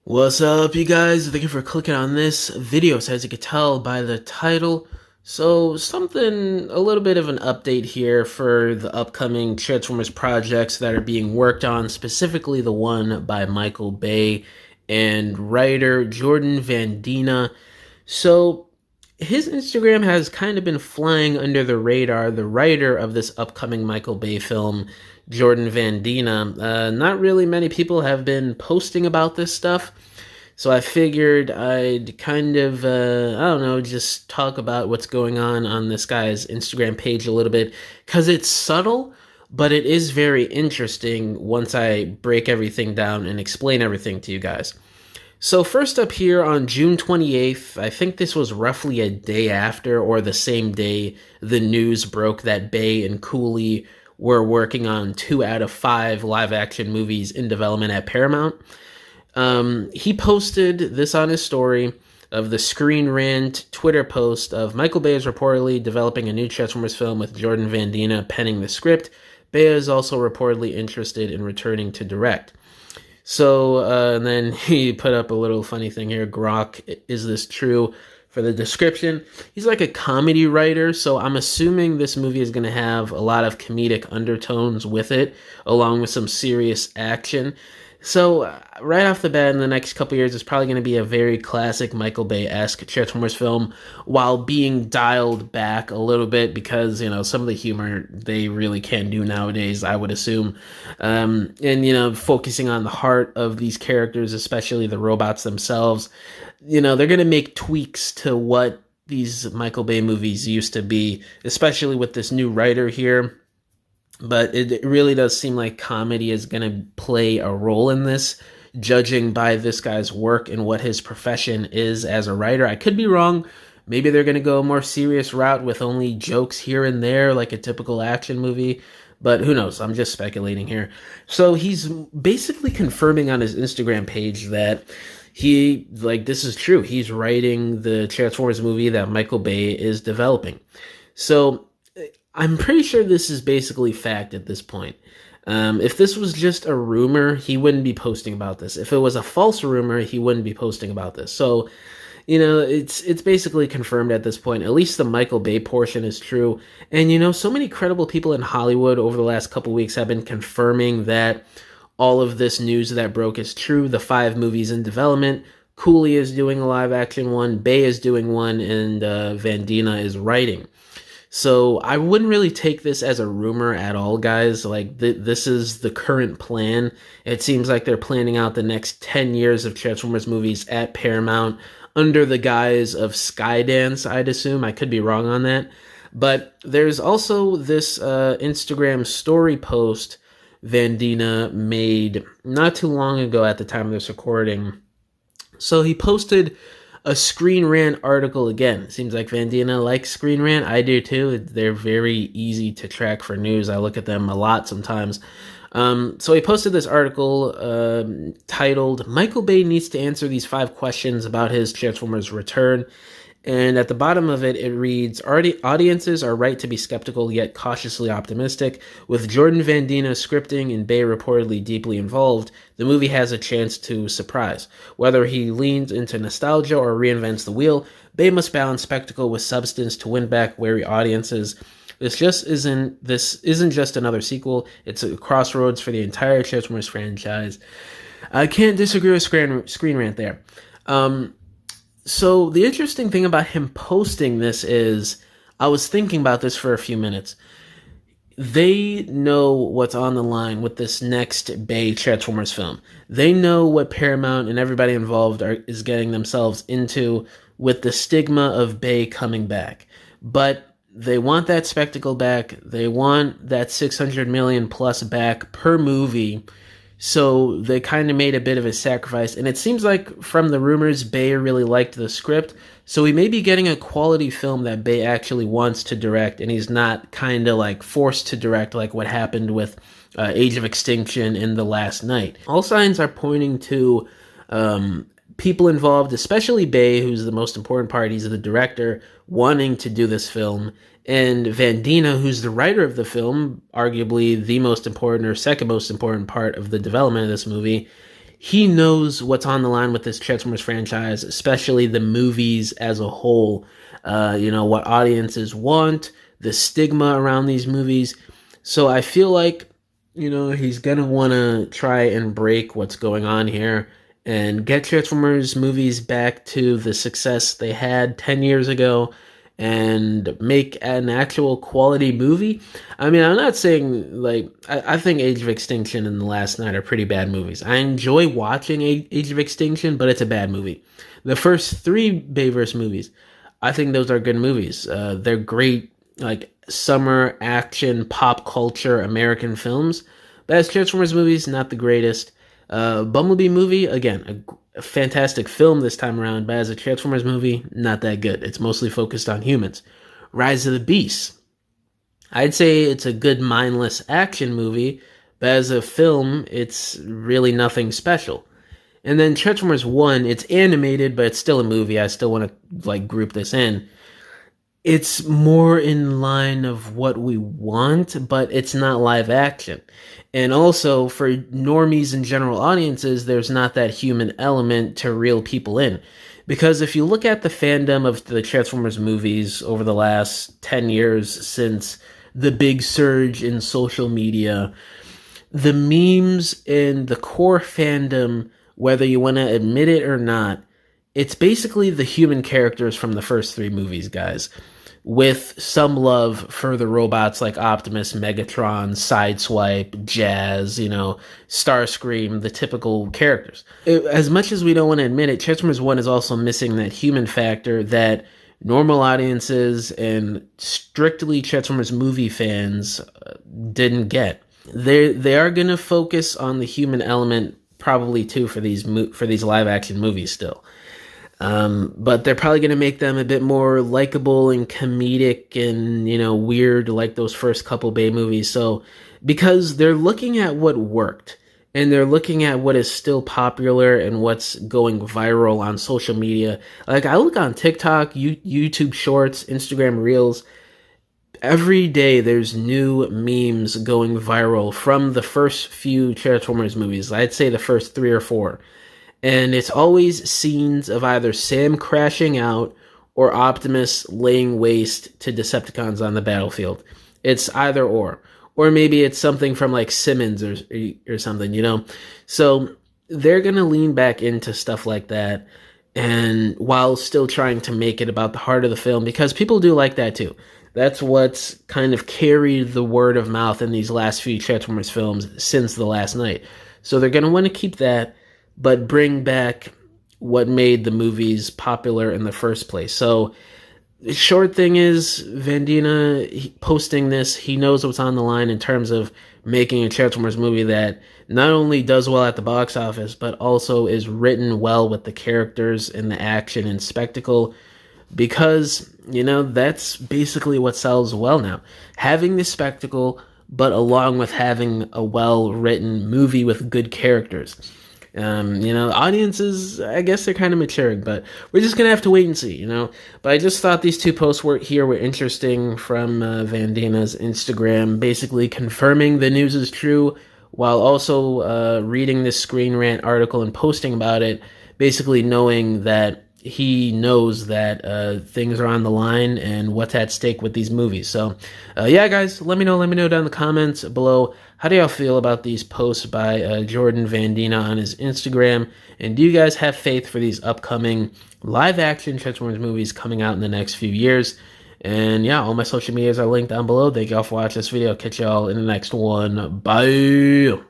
What's up, you guys? Thank you for clicking on this video. So as you can tell by the title, something, a little bit of an update here for the upcoming Transformers projects that are being worked on, specifically the one by Michael Bay and writer Jordan Van Dina. So his Instagram has kind of been flying under the radar. The writer of this upcoming Michael Bay film, Jordan Van Dina, not really many people have been posting about this stuff. So I figured I'd kind of, I don't know, just talk about what's going on this guy's Instagram page a little bit, because it's subtle, but it is very interesting once I break everything down and explain everything to you guys. So first up here on June 28th, I think this was roughly a day after or the same day the news broke that Bay and Cooley were working on 2 out of 5 live-action movies in development at Paramount. He posted this on his story of the screenrant Twitter post of Michael Bay is reportedly developing a new Transformers film with Jordan Van Dina penning the script. Bay is also reportedly interested in returning to direct. So, and then he put up a little funny thing here. Grok, is this true? For the description, he's like a comedy writer, so I'm assuming this movie is going to have a lot of comedic undertones with it, along with some serious action. So, right off the bat, in the next couple years, it's probably going to be a very classic Michael Bay-esque Transformers film, while being dialed back a little bit because, you know, some of the humor they really can do nowadays, I would assume. And, you know, focusing on the heart of these characters, especially the robots themselves. You know, they're going to make tweaks to what these Michael Bay movies used to be, especially with this new writer here. But it really does seem like comedy is going to play a role in this, judging by this guy's work and what his profession is as a writer. I could be wrong. Maybe they're going to go a more serious route with only jokes here and there, like a typical action movie. But who knows? I'm just speculating here. So he's basically confirming on his Instagram page that this is true. He's writing the Transformers movie that Michael Bay is developing. So I'm pretty sure this is basically fact at this point. If this was just a rumor, he wouldn't be posting about this. If it was a false rumor, he wouldn't be posting about this. So, you know, it's basically confirmed at this point. At least the Michael Bay portion is true. And, you know, so many credible people in Hollywood over the last couple weeks have been confirming that all of this news that broke is true. The 5 movies in development. Cooley is doing a live-action one. Bay is doing one. And Van Dina is writing. So I wouldn't really take this as a rumor at all, guys. Like, this is the current plan. It seems like they're planning out the next 10 years of Transformers movies at Paramount under the guise of Skydance, I'd assume. I could be wrong on that. But there's also this Instagram story post Van Dina made not too long ago at the time of this recording. So he posted a Screen Rant article again. It seems like Van Dina likes Screen Rant. I do too. They're very easy to track for news. I look at them a lot sometimes. So he posted this article titled, Michael Bay needs to answer these 5 questions about his Transformers return. And at the bottom of it, it reads, audiences are right to be skeptical yet cautiously optimistic. With Jordan Van Dina scripting and Bay reportedly deeply involved, the movie has a chance to surprise. Whether he leans into nostalgia or reinvents the wheel, Bay must balance spectacle with substance to win back wary audiences. This isn't just another sequel. It's a crossroads for the entire Transformers franchise. I can't disagree with Screen Rant there. So the interesting thing about him posting this is, I was thinking about this for a few minutes. They know what's on the line with this next Bay Transformers film. They know what Paramount and everybody involved is getting themselves into with the stigma of Bay coming back. But they want that spectacle back. They want that 600 million plus back per movie. So they kind of made a bit of a sacrifice. And it seems like from the rumors, Bay really liked the script. So we may be getting a quality film that Bay actually wants to direct. And he's not kind of like forced to direct like what happened with Age of Extinction and The Last Night. All signs are pointing to people involved, especially Bay, who's the most important part. He's the director, wanting to do this film. And Van Dina, who's the writer of the film, arguably the most important or second most important part of the development of this movie, he knows what's on the line with this Transformers franchise, especially the movies as a whole. What audiences want, the stigma around these movies. So I feel like, he's going to want to try and break what's going on here and get Transformers movies back to the success they had 10 years ago and make an actual quality movie. I mean, I'm not saying, like, I think Age of Extinction and The Last Night are pretty bad movies. I enjoy watching Age of Extinction, but it's a bad movie. The first three Bayverse movies, I think those are good movies. They're great, like, summer action, pop culture, American films. But as Transformers movies, not the greatest. Bumblebee movie, again, a fantastic film this time around, but as a Transformers movie, not that good. It's mostly focused on humans. Rise of the Beasts, I'd say it's a good mindless action movie, but as a film, it's really nothing special. And then Transformers 1, it's animated, but it's still a movie. I still want to, like, group this in. It's more in line of what we want, but it's not live action. And also, for normies and general audiences, there's not that human element to reel people in. Because if you look at the fandom of the Transformers movies over the last 10 years since the big surge in social media, the memes in the core fandom, whether you want to admit it or not, it's basically the human characters from the first three movies, guys, with some love for the robots like Optimus, Megatron, Sideswipe, Jazz, Starscream, the typical characters. As much as we don't want to admit it, Transformers 1 is also missing that human factor that normal audiences and strictly Transformers movie fans didn't get. They are going to focus on the human element probably too for these live action movies still. But they're probably going to make them a bit more likable and comedic and, weird like those first couple Bay movies. So, because they're looking at what worked and they're looking at what is still popular and what's going viral on social media. Like, I look on TikTok, YouTube Shorts, Instagram Reels. Every day there's new memes going viral from the first few Transformers movies. I'd say the first 3 or 4. And it's always scenes of either Sam crashing out or Optimus laying waste to Decepticons on the battlefield. It's either or. Or maybe it's something from like Simmons or something, So they're going to lean back into stuff like that, and while still trying to make it about the heart of the film, because people do like that too. That's what's kind of carried the word of mouth in these last few Transformers films since The Last Night. So they're going to want to keep that, but bring back what made the movies popular in the first place. So the short thing is, Vandina posting this, he knows what's on the line in terms of making a Transformers movie that not only does well at the box office, but also is written well with the characters and the action and spectacle. Because, that's basically what sells well now. Having the spectacle, but along with having a well-written movie with good characters. Audiences, I guess they're kind of maturing, but we're just going to have to wait and see, But I just thought these two posts were interesting from Vandina's Instagram, basically confirming the news is true, while also reading this Screen Rant article and posting about it, basically knowing that he knows that things are on the line and what's at stake with these movies. So, yeah, guys, let me know down in the comments below. How do y'all feel about these posts by Jordan Vandina on his Instagram? And do you guys have faith for these upcoming live-action Transformers movies coming out in the next few years? And, yeah, all my social medias are linked down below. Thank y'all for watching this video. Catch y'all in the next one. Bye!